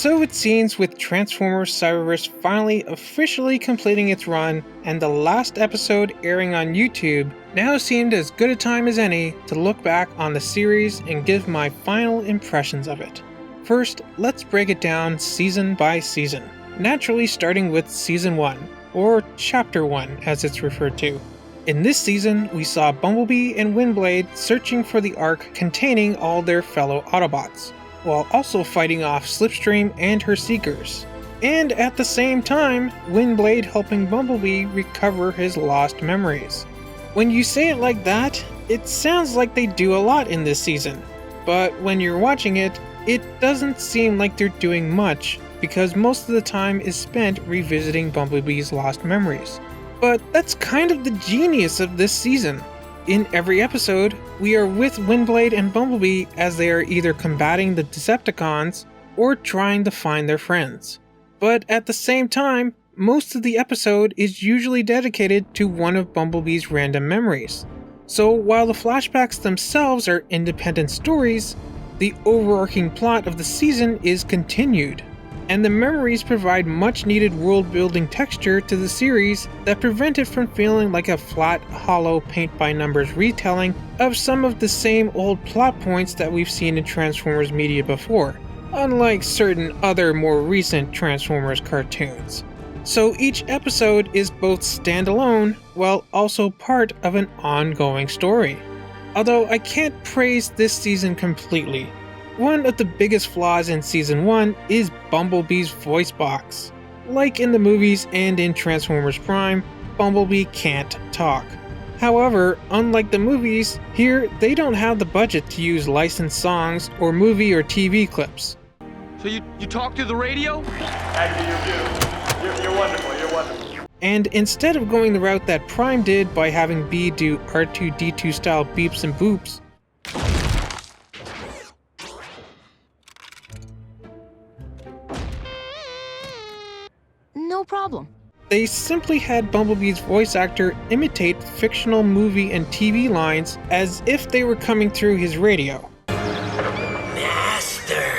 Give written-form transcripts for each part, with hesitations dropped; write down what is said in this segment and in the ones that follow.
So it seems with Transformers Cyberverse finally officially completing its run, and the last episode airing on YouTube, now seemed as good a time as any to look back on the series and give my final impressions of it. First, let's break it down season by season, naturally starting with Season 1, or Chapter 1 as it's referred to. In this season, we saw Bumblebee and Windblade searching for the Ark containing all their fellow Autobots, while also fighting off Slipstream and her Seekers. And at the same time, Windblade helping Bumblebee recover his lost memories. When you say it like that, it sounds like they do a lot in this season. But when you're watching it, it doesn't seem like they're doing much, because most of the time is spent revisiting Bumblebee's lost memories. But that's kind of the genius of this season. In every episode, we are with Windblade and Bumblebee as they are either combating the Decepticons or trying to find their friends. But at the same time, most of the episode is usually dedicated to one of Bumblebee's random memories. So while the flashbacks themselves are independent stories, the overarching plot of the season is continued. And the memories provide much needed world-building texture to the series that prevent it from feeling like a flat, hollow, paint-by-numbers retelling of some of the same old plot points that we've seen in Transformers media before, unlike certain other more recent Transformers cartoons. So each episode is both standalone, while also part of an ongoing story. Although I can't praise this season completely. One of the biggest flaws in Season 1 is Bumblebee's voice box. Like in the movies and in Transformers Prime, Bumblebee can't talk. However, unlike the movies, here they don't have the budget to use licensed songs or movie or TV clips. So you talk through the radio? Actually, you're beautiful. You're wonderful, you're wonderful. And instead of going the route that Prime did by having B do R2-D2 style beeps and boops, No problem. they simply had Bumblebee's voice actor imitate fictional movie and TV lines as if they were coming through his radio. Master,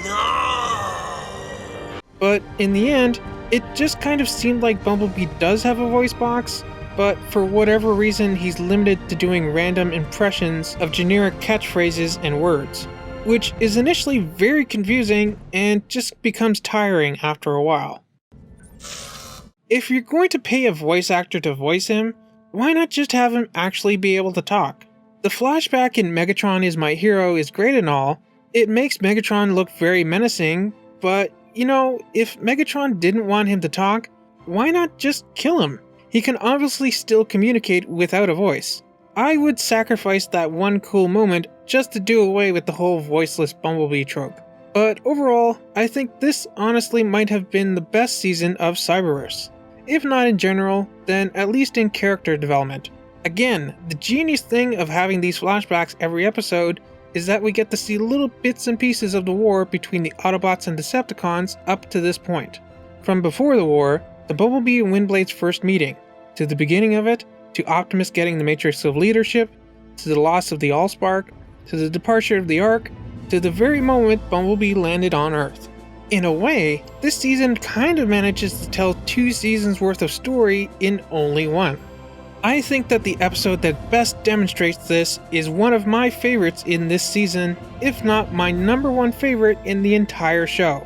no! But in the end, it just kind of seemed like Bumblebee does have a voice box, but for whatever reason he's limited to doing random impressions of generic catchphrases and words, which is initially very confusing and just becomes tiring after a while. If you're going to pay a voice actor to voice him, why not just have him actually be able to talk? The flashback in Megatron Is My Hero is great and all. It makes Megatron look very menacing, but you know, if Megatron didn't want him to talk, why not just kill him? He can obviously still communicate without a voice. I would sacrifice that one cool moment just to do away with the whole voiceless Bumblebee trope. But overall, I think this honestly might have been the best season of Cyberverse. If not in general, then at least in character development. Again, the genius thing of having these flashbacks every episode is that we get to see little bits and pieces of the war between the Autobots and Decepticons up to this point. From before the war, the Bumblebee and Windblade's first meeting, to the beginning of it, to Optimus getting the Matrix of Leadership, to the loss of the Allspark, to the departure of the Ark, to the very moment Bumblebee landed on Earth. In a way, this season kind of manages to tell 2 seasons worth of story in only one. I think that the episode that best demonstrates this is one of my favorites in this season, if not my number 1 favorite in the entire show,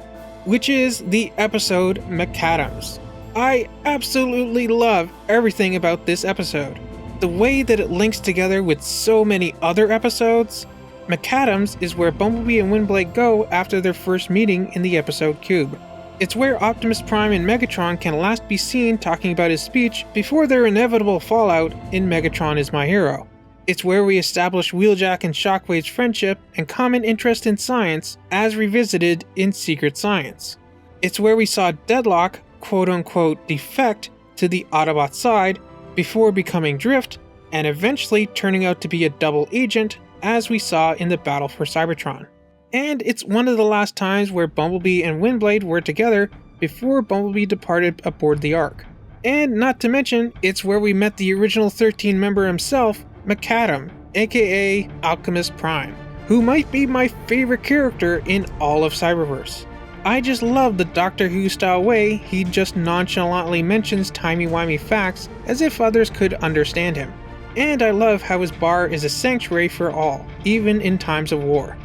which is the episode Megatrons. I absolutely love everything about this episode. The way that it links together with so many other episodes. Megatrons is where Bumblebee and Windblade go after their first meeting in the episode Cube. It's where Optimus Prime and Megatron can last be seen talking about his speech before their inevitable fallout in Megatron Is My Hero. It's where we establish Wheeljack and Shockwave's friendship and common interest in science as revisited in Secret Science. It's where we saw Deadlock quote-unquote defect to the Autobot side before becoming Drift and eventually turning out to be a double agent as we saw in the Battle for Cybertron. And it's one of the last times where Bumblebee and Windblade were together before Bumblebee departed aboard the Ark. And not to mention, it's where we met the original 13 member himself, Megatron, aka Optimus Prime, who might be my favorite character in all of Cyberverse. I just love the Doctor Who style way he just nonchalantly mentions timey-wimey facts as if others could understand him. And I love how his bar is a sanctuary for all, even in times of war.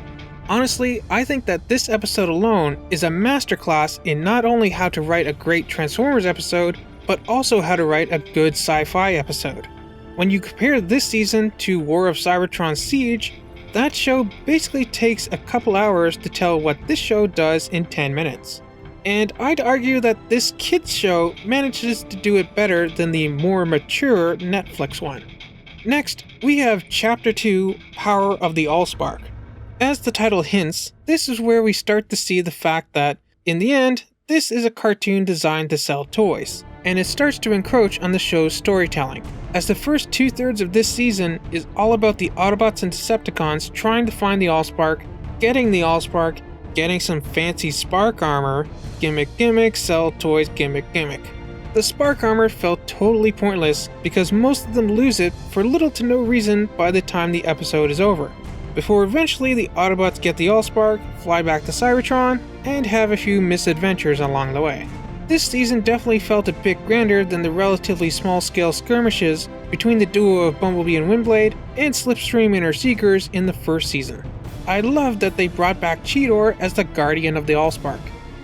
Honestly, I think that this episode alone is a masterclass in not only how to write a great Transformers episode, but also how to write a good sci-fi episode. When you compare this season to War of Cybertron's Siege, that show basically takes a couple hours to tell what this show does in 10 minutes. And I'd argue that this kids show manages to do it better than the more mature Netflix one. Next, we have Chapter 2, Power of the Allspark. As the title hints, this is where we start to see the fact that, in the end, this is a cartoon designed to sell toys, and it starts to encroach on the show's storytelling, as the first 2/3 of this season is all about the Autobots and Decepticons trying to find the Allspark, getting the Allspark, getting some fancy spark armor, gimmick, sell toys, gimmick. The spark armor felt totally pointless because most of them lose it for little to no reason by the time the episode is over, before eventually the Autobots get the Allspark, fly back to Cybertron, and have a few misadventures along the way. This season definitely felt a bit grander than the relatively small-scale skirmishes between the duo of Bumblebee and Windblade and Slipstream and her Seekers in the first season. I love that they brought back Cheetor as the guardian of the Allspark.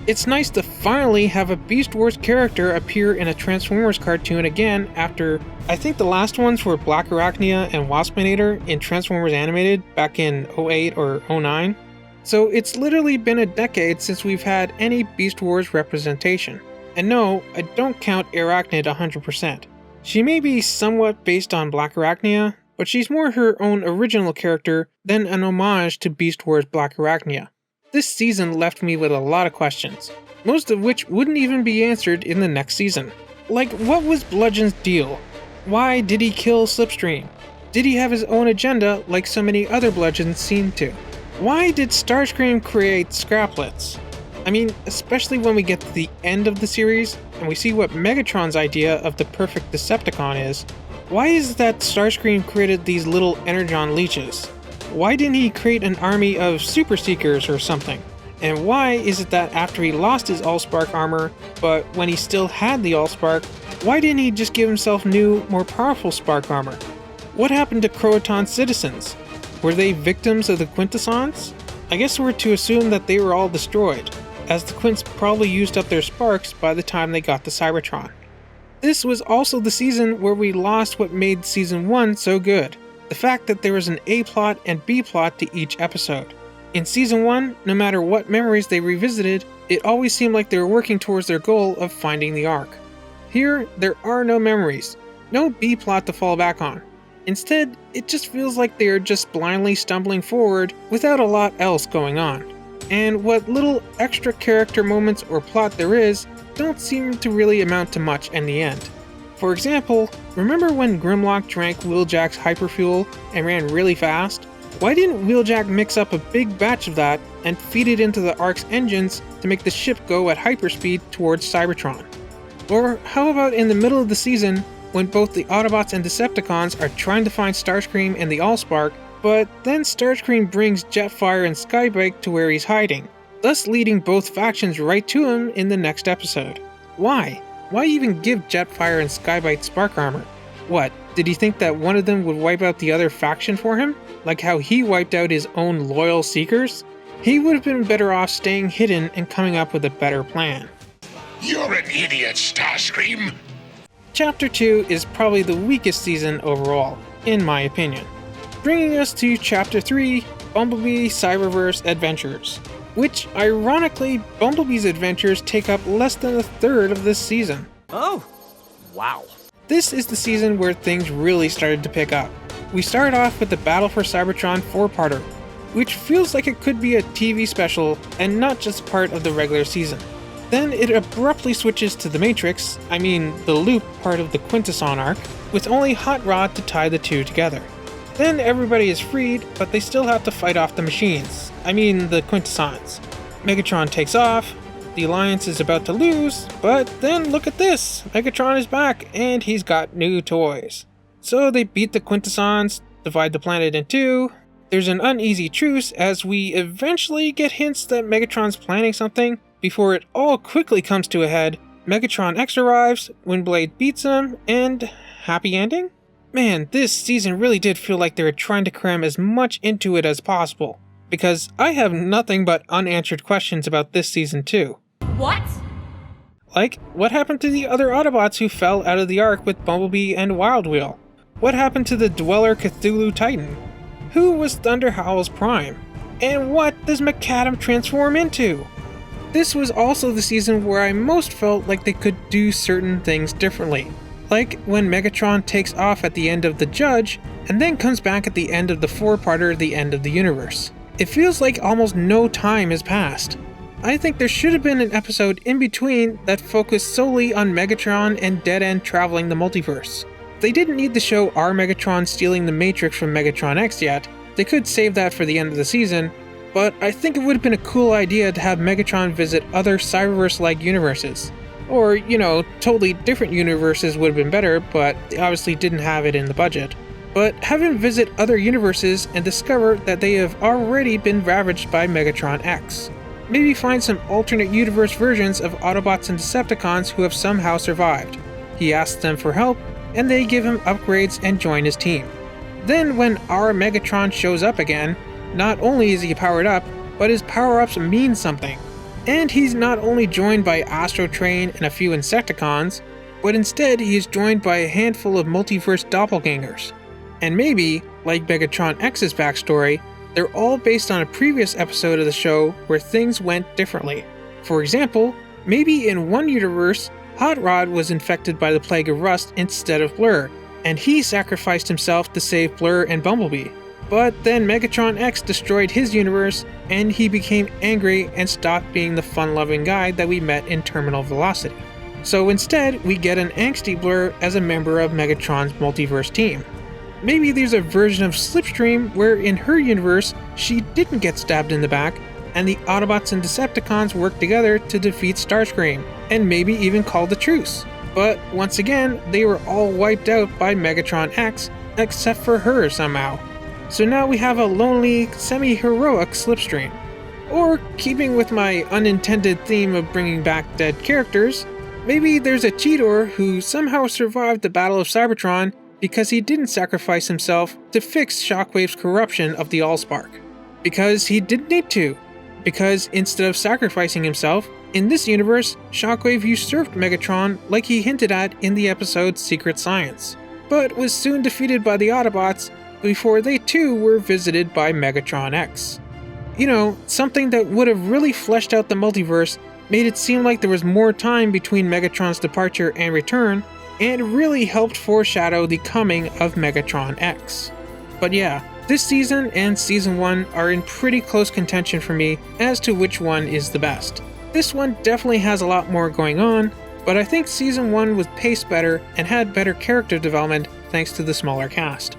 It's nice to finally have a Beast Wars character appear in a Transformers cartoon again after, I think the last ones were Black Arachnia and Waspinator in Transformers Animated back in 08 or 09. So it's literally been a decade since we've had any Beast Wars representation. And no, I don't count Arachnid 100%. She may be somewhat based on Black Arachnia, but she's more her own original character than an homage to Beast Wars Black Arachnia. This season left me with a lot of questions, most of which wouldn't even be answered in the next season. Like, what was Bludgeon's deal? Why did he kill Slipstream? Did he have his own agenda like so many other Bludgeons seem to? Why did Starscream create Scraplets? I mean, especially when we get to the end of the series and we see what Megatron's idea of the perfect Decepticon is. Why is it that Starscream created these little Energon leeches? Why didn't he create an army of Super Seekers or something? And why is it that after he lost his Allspark armor, but when he still had the Allspark, why didn't he just give himself new, more powerful Spark armor? What happened to Croaton's citizens? Were they victims of the Quintessons? I guess we're to assume that they were all destroyed, as the Quints probably used up their sparks by the time they got to Cybertron. This was also the season where we lost what made Season 1 so good. The fact that there was an A plot and B plot to each episode. In Season 1, no matter what memories they revisited, it always seemed like they were working towards their goal of finding the Ark. Here, there are no memories, no B plot to fall back on. Instead, it just feels like they are just blindly stumbling forward without a lot else going on. And what little extra character moments or plot there is, don't seem to really amount to much in the end. For example, remember when Grimlock drank Wheeljack's hyperfuel and ran really fast? Why didn't Wheeljack mix up a big batch of that and feed it into the Ark's engines to make the ship go at hyperspeed towards Cybertron? Or how about in the middle of the season, when both the Autobots and Decepticons are trying to find Starscream and the Allspark, but then Starscream brings Jetfire and Skybike to where he's hiding, thus leading both factions right to him in the next episode. Why? Why even give Jetfire and Skybite spark armor? What, did he think that one of them would wipe out the other faction for him? Like how he wiped out his own loyal Seekers? He would have been better off staying hidden and coming up with a better plan. You're an idiot, Starscream! Chapter 2 is probably the weakest season overall, in my opinion. Bringing us to Chapter 3, Bumblebee Cyberverse Adventures. Which, ironically, Bumblebee's adventures take up less than a third of this season. Oh, wow. This is the season where things really started to pick up. We start off with the Battle for Cybertron 4-parter, which feels like it could be a TV special and not just part of the regular season. Then it abruptly switches to the Matrix, the Loop part of the Quintesson arc, with only Hot Rod to tie the two together. Then everybody is freed, but they still have to fight off the machines. The Quintessons. Megatron takes off, the Alliance is about to lose, but then look at this! Megatron is back, and he's got new toys. So they beat the Quintessons, divide the planet in two. There's an uneasy truce as we eventually get hints that Megatron's planning something, before it all quickly comes to a head. Megatron X arrives, Windblade beats him, and happy ending? Man, this season really did feel like they were trying to cram as much into it as possible, because I have nothing but unanswered questions about this season too. What? Like, what happened to the other Autobots who fell out of the Ark with Bumblebee and Wild Wheel? What happened to the Dweller Cthulhu Titan? Who was Thunder Howl's Prime? And what does McAdam transform into? This was also the season where I most felt like they could do certain things differently. Like when Megatron takes off at the end of The Judge, and then comes back at the end of the four-parter The End of the Universe. It feels like almost no time has passed. I think there should have been an episode in between that focused solely on Megatron and Dead End traveling the multiverse. They didn't need to show our Megatron stealing the Matrix from Megatron X yet. They could save that for the end of the season, but I think it would have been a cool idea to have Megatron visit other Cyberverse-like universes. Or, totally different universes would have been better, but they obviously didn't have it in the budget. But have him visit other universes and discover that they have already been ravaged by Megatron X. Maybe find some alternate universe versions of Autobots and Decepticons who have somehow survived. He asks them for help, and they give him upgrades and join his team. Then when our Megatron shows up again, not only is he powered up, but his power-ups mean something. And he's not only joined by Astro Train and a few Insecticons, but instead he is joined by a handful of multiverse doppelgangers. And maybe, like Megatron X's backstory, they're all based on a previous episode of the show where things went differently. For example, maybe in one universe, Hot Rod was infected by the Plague of Rust instead of Blur, and he sacrificed himself to save Blur and Bumblebee. But then Megatron X destroyed his universe, and he became angry and stopped being the fun-loving guy that we met in Terminal Velocity. So instead, we get an angsty Blur as a member of Megatron's multiverse team. Maybe there's a version of Slipstream where in her universe, she didn't get stabbed in the back, and the Autobots and Decepticons work together to defeat Starscream, and maybe even call the truce. But once again, they were all wiped out by Megatron X, except for her somehow. So now we have a lonely, semi-heroic Slipstream. Or, keeping with my unintended theme of bringing back dead characters, maybe there's a Cheetor who somehow survived the Battle of Cybertron because he didn't sacrifice himself to fix Shockwave's corruption of the Allspark. Because he didn't need to. Because instead of sacrificing himself, in this universe, Shockwave usurped Megatron like he hinted at in the episode Secret Science, but was soon defeated by the Autobots before they too were visited by Megatron X. Something that would have really fleshed out the multiverse, made it seem like there was more time between Megatron's departure and return, and really helped foreshadow the coming of Megatron X. But yeah, this season and Season 1 are in pretty close contention for me as to which one is the best. This one definitely has a lot more going on, but I think Season 1 was paced better and had better character development thanks to the smaller cast.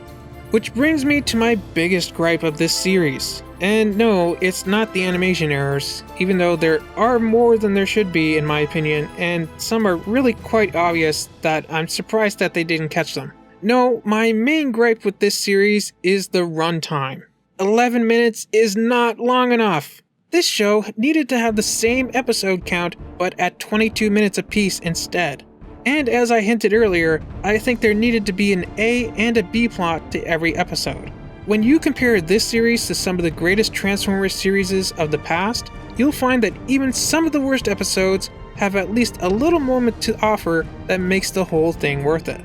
Which brings me to my biggest gripe of this series. And no, it's not the animation errors, even though there are more than there should be in my opinion, and some are really quite obvious that I'm surprised that they didn't catch them. No, my main gripe with this series is the runtime. 11 minutes is not long enough. This show needed to have the same episode count, but at 22 minutes apiece instead. And as I hinted earlier, I think there needed to be an A and a B plot to every episode. When you compare this series to some of the greatest Transformers series of the past, you'll find that even some of the worst episodes have at least a little moment to offer that makes the whole thing worth it.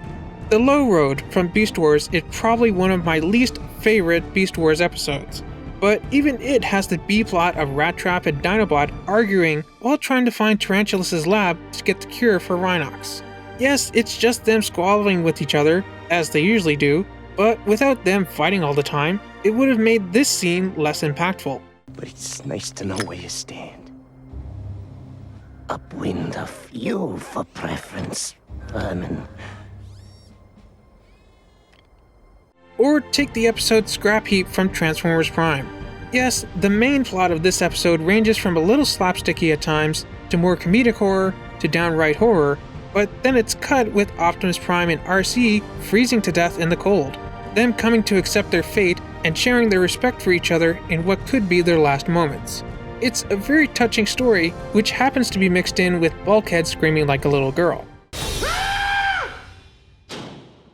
The Low Road from Beast Wars is probably one of my least favorite Beast Wars episodes, but even it has the B-plot of Rat Trap and Dinobot arguing while trying to find Tarantulas' lab to get the cure for Rhinox. Yes, it's just them squabbling with each other, as they usually do, but without them fighting all the time, it would have made this scene less impactful. But it's nice to know where you stand. Upwind of you for preference, Herman. Or take the episode Scrap Heap from Transformers Prime. Yes, the main plot of this episode ranges from a little slapsticky at times, to more comedic horror, to downright horror, but then it's cut with Optimus Prime and RC freezing to death in the cold, them coming to accept their fate and sharing their respect for each other in what could be their last moments. It's a very touching story, which happens to be mixed in with Bulkhead screaming like a little girl.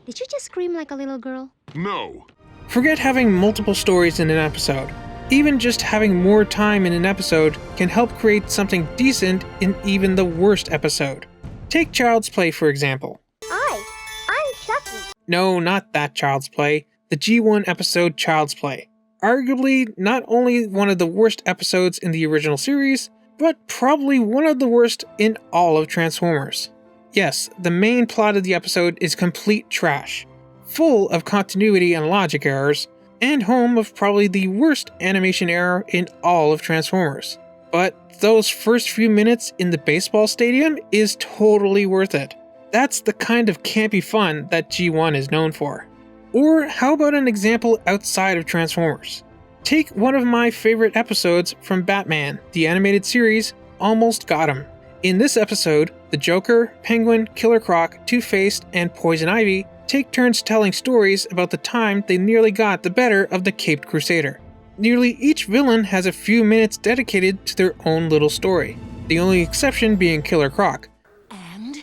Did you just scream like a little girl? No. Forget having multiple stories in an episode. Even just having more time in an episode can help create something decent in even the worst episode. Take Child's Play for example. Hi, I'm Chucky. No, not that Child's Play. The G1 episode Child's Play. Arguably not only one of the worst episodes in the original series, but probably one of the worst in all of Transformers. Yes, the main plot of the episode is complete trash, full of continuity and logic errors, and home of probably the worst animation error in all of Transformers. But those first few minutes in the baseball stadium is totally worth it. That's the kind of campy fun that G1 is known for. Or how about an example outside of Transformers? Take one of my favorite episodes from Batman, the animated series, Almost Got 'Em. In this episode, the Joker, Penguin, Killer Croc, Two-Face, and Poison Ivy take turns telling stories about the time they nearly got the better of the Caped Crusader. Nearly each villain has a few minutes dedicated to their own little story, the only exception being Killer Croc. And?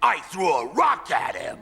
I threw a rock at him.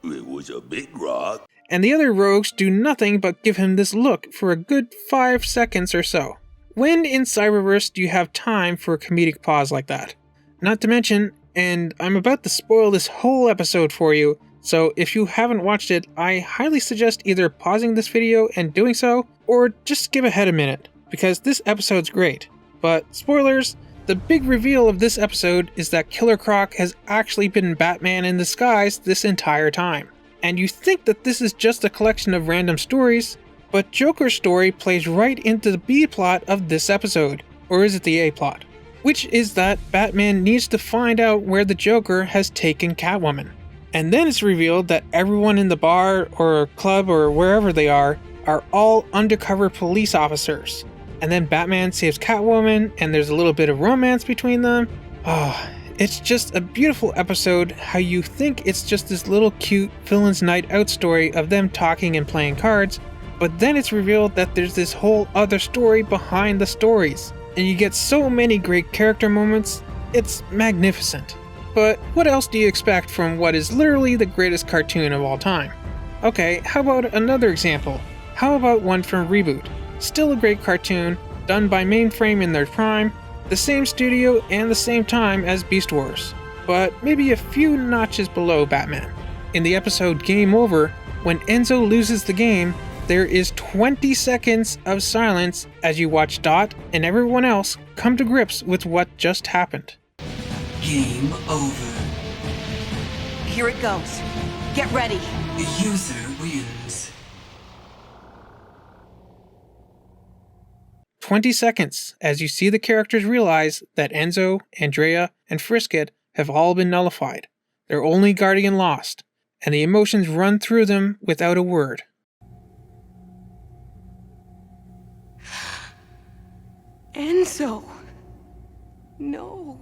It was a big rock. And the other rogues do nothing but give him this look for a good 5 seconds or so. When in Cyberverse do you have time for a comedic pause like that? Not to mention, and I'm about to spoil this whole episode for you, so if you haven't watched it, I highly suggest either pausing this video and doing so, or just skip ahead a minute, because this episode's great. But spoilers, the big reveal of this episode is that Killer Croc has actually been Batman in disguise this entire time. And you think that this is just a collection of random stories, but Joker's story plays right into the B plot of this episode, or is it the A plot? Which is that Batman needs to find out where the Joker has taken Catwoman. And then it's revealed that everyone in the bar or club or wherever they are all undercover police officers. And then Batman saves Catwoman and there's a little bit of romance between them. It's just a beautiful episode how you think it's just this little cute villain's night out story of them talking and playing cards, but then it's revealed that there's this whole other story behind the stories, and you get so many great character moments, it's magnificent. But what else do you expect from what is literally the greatest cartoon of all time? Okay, how about another example? How about one from Reboot? Still a great cartoon, done by Mainframe in their prime, the same studio and the same time as Beast Wars, but maybe a few notches below Batman. In the episode Game Over, when Enzo loses the game, there is 20 seconds of silence as you watch Dot and everyone else come to grips with what just happened. Game over. Here it goes. Get ready. The user wins. 20 seconds as you see the characters realize that Enzo, Andrea, and Frisket have all been nullified, their only guardian lost, and the emotions run through them without a word. Enzo. No.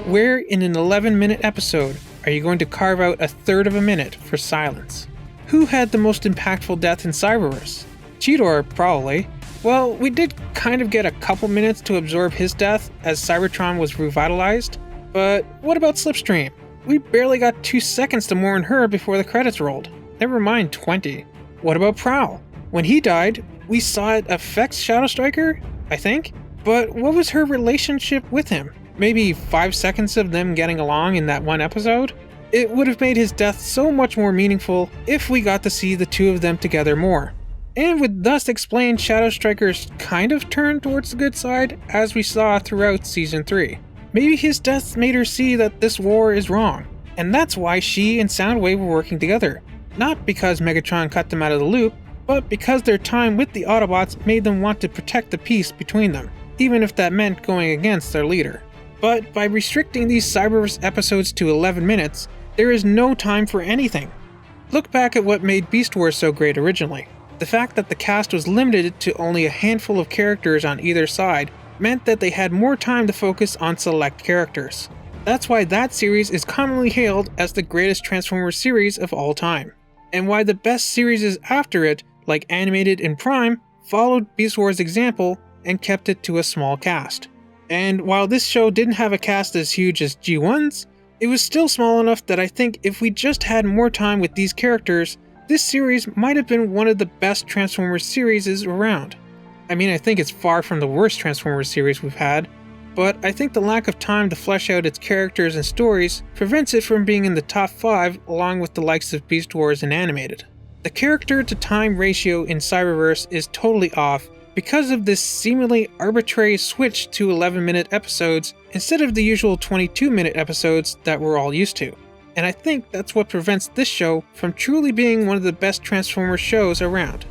Where in an 11-minute episode are you going to carve out a third of a minute for silence? Who had the most impactful death in Cyberverse? Cheetor, probably. Well, we did kind of get a couple minutes to absorb his death as Cybertron was revitalized, but what about Slipstream? We barely got 2 seconds to mourn her before the credits rolled. Never mind 20. What about Prowl? When he died, we saw it affect Shadow Striker, I think? But what was her relationship with him? Maybe 5 seconds of them getting along in that one episode? It would have made his death so much more meaningful if we got to see the two of them together more. And would thus explain Shadow Striker's kind of turn towards the good side as we saw throughout Season 3. Maybe his death made her see that this war is wrong, and that's why she and Soundwave were working together. Not because Megatron cut them out of the loop, but because their time with the Autobots made them want to protect the peace between them, even if that meant going against their leader. But by restricting these Cyberverse episodes to 11 minutes, there is no time for anything. Look back at what made Beast Wars so great originally. The fact that the cast was limited to only a handful of characters on either side meant that they had more time to focus on select characters. That's why that series is commonly hailed as the greatest Transformers series of all time, and why the best series after it, like Animated and Prime, followed Beast Wars' example and kept it to a small cast. And while this show didn't have a cast as huge as G1's, it was still small enough that I think if we just had more time with these characters, this series might have been one of the best Transformers series around. I mean, I think it's far from the worst Transformers series we've had, but I think the lack of time to flesh out its characters and stories prevents it from being in the top 5 along with the likes of Beast Wars and Animated. The character to time ratio in Cyberverse is totally off because of this seemingly arbitrary switch to 11-minute episodes instead of the usual 22-minute episodes that we're all used to. And I think that's what prevents this show from truly being one of the best Transformers shows around.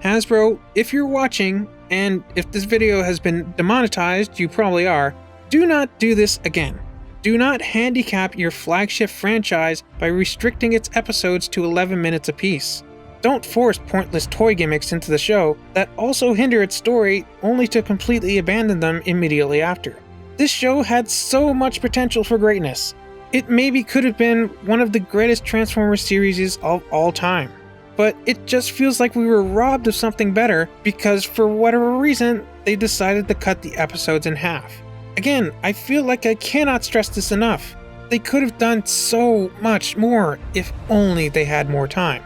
Hasbro, if you're watching, and if this video has been demonetized, you probably are, do not do this again. Do not handicap your flagship franchise by restricting its episodes to 11 minutes apiece. Don't force pointless toy gimmicks into the show that also hinder its story only to completely abandon them immediately after. This show had so much potential for greatness. It maybe could have been one of the greatest Transformers series of all time. But it just feels like we were robbed of something better because for whatever reason, they decided to cut the episodes in half. Again, I feel like I cannot stress this enough. They could have done so much more if only they had more time.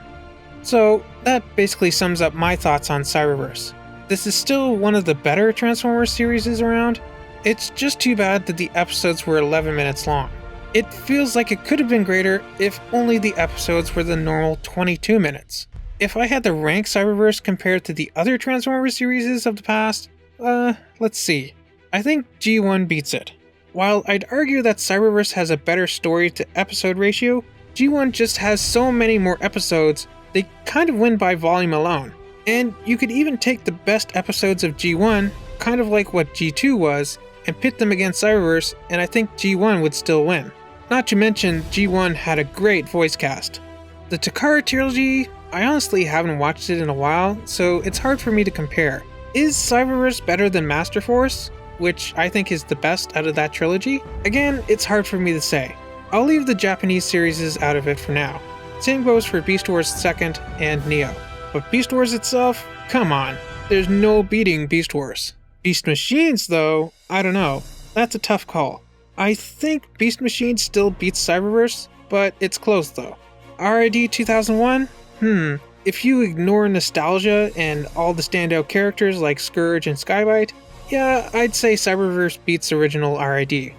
So that basically sums up my thoughts on Cyberverse. This is still one of the better Transformers series around. It's just too bad that the episodes were 11 minutes long. It feels like it could have been greater if only the episodes were the normal 22 minutes. If I had to rank Cyberverse compared to the other Transformers series of the past, let's see. I think G1 beats it. While I'd argue that Cyberverse has a better story to episode ratio, G1 just has so many more episodes, they kind of win by volume alone. And you could even take the best episodes of G1, kind of like what G2 was, and pit them against Cyberverse, and I think G1 would still win. Not to mention, G1 had a great voice cast. The Takara trilogy, I honestly haven't watched it in a while, so it's hard for me to compare. Is Cyberverse better than Master Force, which I think is the best out of that trilogy? Again, it's hard for me to say. I'll leave the Japanese series out of it for now. Same goes for Beast Wars 2nd and Neo. But Beast Wars itself, come on, there's no beating Beast Wars. Beast Machines though, I don't know, that's a tough call. I think Beast Machines still beats Cyberverse, but it's close though. RID 2001? If you ignore nostalgia and all the standout characters like Scourge and Skybite, yeah, I'd say Cyberverse beats original RID.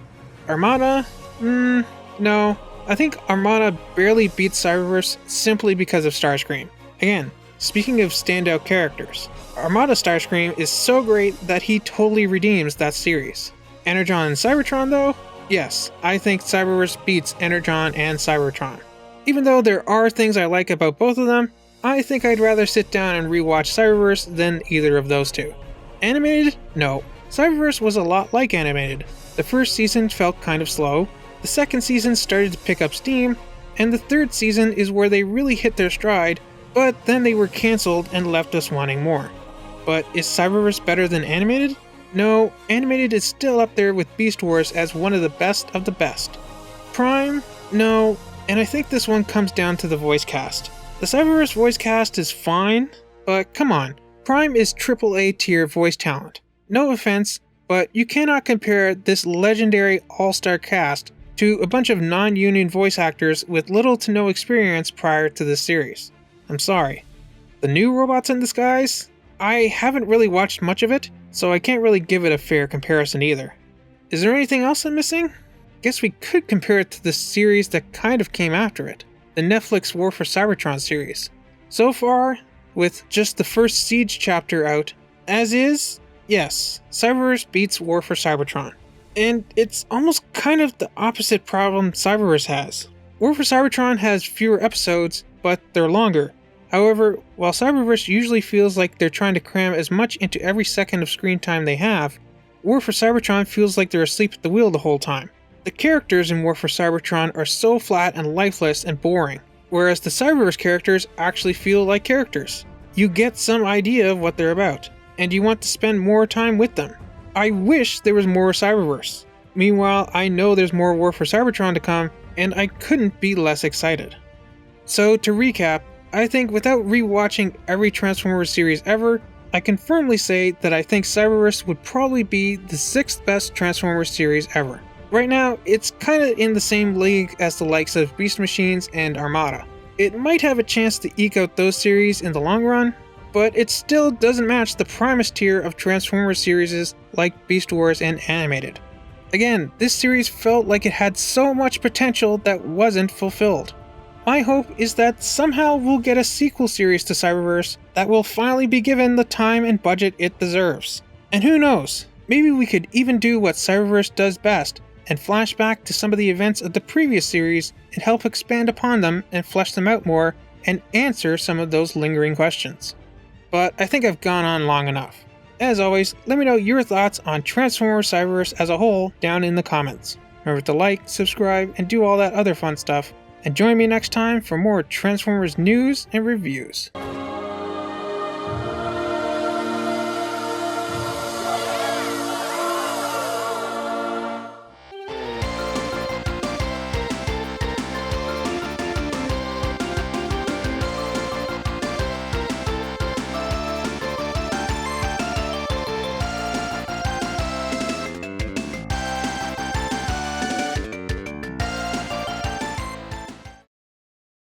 Armada? No. I think Armada barely beats Cyberverse simply because of Starscream. Again, speaking of standout characters, Armada Starscream is so great that he totally redeems that series. Energon and Cybertron though? Yes, I think Cyberverse beats Energon and Cybertron. Even though there are things I like about both of them, I think I'd rather sit down and rewatch Cyberverse than either of those two. Animated? No. Cyberverse was a lot like Animated. The first season felt kind of slow, the second season started to pick up steam, and the third season is where they really hit their stride, but then they were cancelled and left us wanting more. But is Cyberverse better than Animated? No, Animated is still up there with Beast Wars as one of the best of the best. Prime? No, and I think this one comes down to the voice cast. The Cyberverse voice cast is fine, but come on, Prime is AAA tier voice talent. No offense, but you cannot compare this legendary all-star cast to a bunch of non-union voice actors with little to no experience prior to this series. I'm sorry. The new Robots in Disguise? I haven't really watched much of it, so I can't really give it a fair comparison either. Is there anything else I'm missing? Guess we could compare it to the series that kind of came after it, the Netflix War for Cybertron series. So far, with just the first Siege chapter out, as is, yes, Cyberverse beats War for Cybertron. And it's almost kind of the opposite problem Cyberverse has. War for Cybertron has fewer episodes, but they're longer. However, while Cyberverse usually feels like they're trying to cram as much into every second of screen time they have, War for Cybertron feels like they're asleep at the wheel the whole time. The characters in War for Cybertron are so flat and lifeless and boring, whereas the Cyberverse characters actually feel like characters. You get some idea of what they're about, and you want to spend more time with them. I wish there was more Cyberverse. Meanwhile, I know there's more War for Cybertron to come, and I couldn't be less excited. So to recap, I think without rewatching every Transformers series ever, I can firmly say that I think Cyberverse would probably be the 6th best Transformers series ever. Right now, it's kinda in the same league as the likes of Beast Machines and Armada. It might have a chance to eke out those series in the long run, but it still doesn't match the Primus tier of Transformers series like Beast Wars and Animated. Again, this series felt like it had so much potential that wasn't fulfilled. My hope is that somehow we'll get a sequel series to Cyberverse that will finally be given the time and budget it deserves. And who knows, maybe we could even do what Cyberverse does best and flash back to some of the events of the previous series and help expand upon them and flesh them out more and answer some of those lingering questions. But I think I've gone on long enough. As always, let me know your thoughts on Transformers Cyberverse as a whole down in the comments. Remember to like, subscribe, and do all that other fun stuff. And join me next time for more Transformers news and reviews.